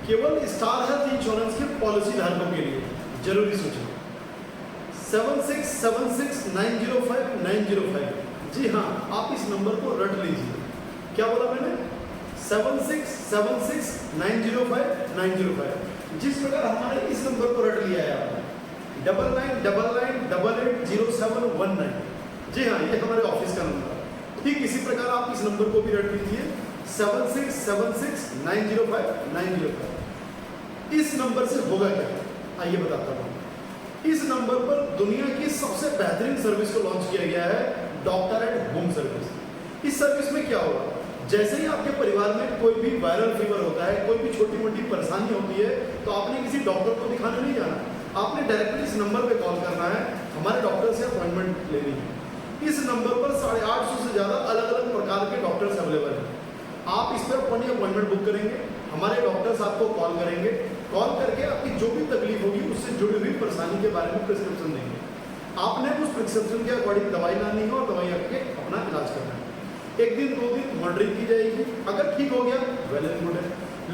केवल star health insurance के policy धारकों के लिए जरूरी सूचना 7676905905। जी हाँ, आप इस नंबर को रट लीजिए। क्या बोला मैंने? 7676905905। जिस प्रकार हमारे इस नंबर को रट लिया है आपने 9999880719। जी हाँ, ये हमारे ऑफिस का नंबर है। ठीक इसी प्रकार आप इस नंबर को भी रट लीजिए 7676905905। इस नंबर से होगा क्या, आइए बताता हूँ। इस नंबर पर दुनिया की सबसे बेहतरीन सर्विस को लॉन्च किया गया है, डॉक्टर एट होम सर्विस। इस सर्विस में क्या होगा, जैसे ही आपके परिवार में कोई भी वायरल फीवर होता है, कोई भी छोटी मोटी परेशानी होती है, तो आपने किसी डॉक्टर को दिखाने नहीं जाना, आपने डायरेक्टली इस नंबर पे कॉल करना है, हमारे डॉक्टर से अपॉइंटमेंट लेनी है। इस नंबर पर 850 से ज़्यादा अलग अलग प्रकार के डॉक्टर्स अवेलेबल हैं। आप इस पर अपनी अपॉइंटमेंट बुक करेंगे, हमारे डॉक्टर्स आपको कॉल करेंगे, कॉल करके आपकी जो भी तकलीफ होगी उससे जुड़ी हुई परेशानी के बारे में प्रिस्क्रिप्शन देंगे। आपने उस प्रिस्क्रिप्शन के अकॉर्डिंग दवाई लानी है और दवाई आके अपना इलाज करना है। 1 दिन 2 दिन मॉनिटरिंग की जाएगी, अगर ठीक हो गया वेल एंड गुड है।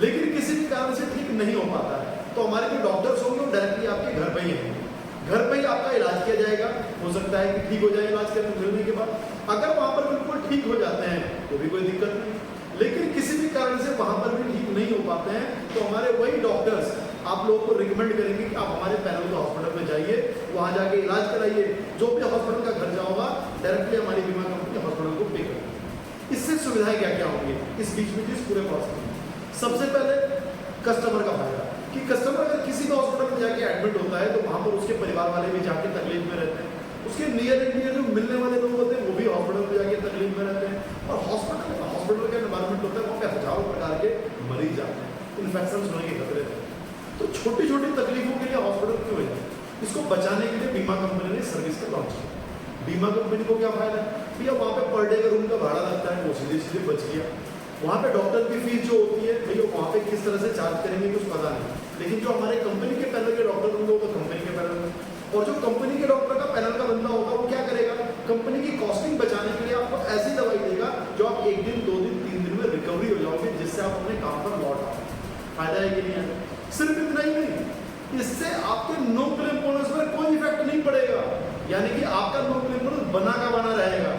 लेकिन किसी भी कारण से ठीक नहीं हो पाता है तो हमारे जो डॉक्टर्स होंगे वो डायरेक्टली आपके घर पर ही आएंगे, घर पे ही आपका इलाज किया जाएगा। हो सकता है कि ठीक हो जाए इलाज करने के बाद, अगर वहाँ पर बिल्कुल ठीक हो जाते हैं तो भी कोई दिक्कत नहीं, लेकिन किसी भी कारण से वहाँ पर भी ठीक नहीं हो पाते हैं तो हमारे वही डॉक्टर्स आप लोगों को रिकमेंड करेंगे कि आप हमारे पैनल के हॉस्पिटल में जाइए, वहाँ जाके इलाज कराइए। जो भी हॉस्पिटल का खर्चा होगा डायरेक्टली हमारी बीमा कंपनी हॉस्पिटल को पे करेगी। इससे सुविधाएं क्या क्या होंगी इस बीच में, इस पूरे प्रोसेस में? सबसे पहले कस्टमर का फायदा कि कस्टमर अगर किसी भी हॉस्पिटल में जाके एडमिट होता है तो वहाँ पर उसके परिवार वाले भी जाके तकलीफ में रहते हैं, उसके नियर एंड डियर जो मिलने वाले लोग होते हैं वो भी हॉस्पिटल में जाके तकलीफ में रहते हैं। और हॉस्पिटल का एनवायरमेंट होता है वहाँ पे हजारों प्रकार के मरीज आते हैं, इन्फेक्शन होने के खतरे थे। तो छोटी छोटी तकलीफों के लिए हॉस्पिटल क्यों है, इसको बचाने के लिए बीमा कंपनी ने सर्विस का लॉन्च किया। बीमा कंपनी को क्या फायदा है भैया, वहाँ पे पर डे का रूम का भाड़ा लगता है वो सीधे सीधे बच गया। वहाँ पे डॉक्टर की फीस जो होती है भैया वहाँ पे किस तरह से चार्ज करेंगे कुछ पता नहीं, लेकिन जो हमारे कंपनी के पैनल के डॉक्टर होंगे वो तो कंपनी के पैनल में, और जो कंपनी के डॉक्टर का पैनल का बंदा होगा वो क्या करेगा, कंपनी की कॉस्टिंग बचाने के लिए आपको ऐसी दवाई देगा जो आप 1 दिन 2 दिन 3 दिन में रिकवरी हो जाओगे, जिससे आप अपने काम पर लौट आओ। फायदा है कि नहीं है? सिर्फ इतना ही नहीं, इससे आपके नो क्लेम बोनस पर कोई इफेक्ट नहीं पड़ेगा, यानी कि आपका नो क्लेम बोनस बना का बना रहेगा।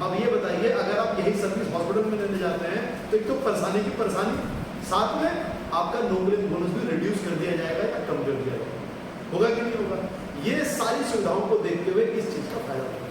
अब ये बताइए, अगर आप यही सर्विस हॉस्पिटल में लेने जाते हैं तो एक तो परेशानी की परेशानी, साथ में आपका नो क्लेम बोनस भी रिड्यूस कर दिया जाएगा या कम कर दिया जाएगा। होगा कि नहीं होगा? ये सारी सुविधाओं को देखते हुए इस चीज का फायदा होगा।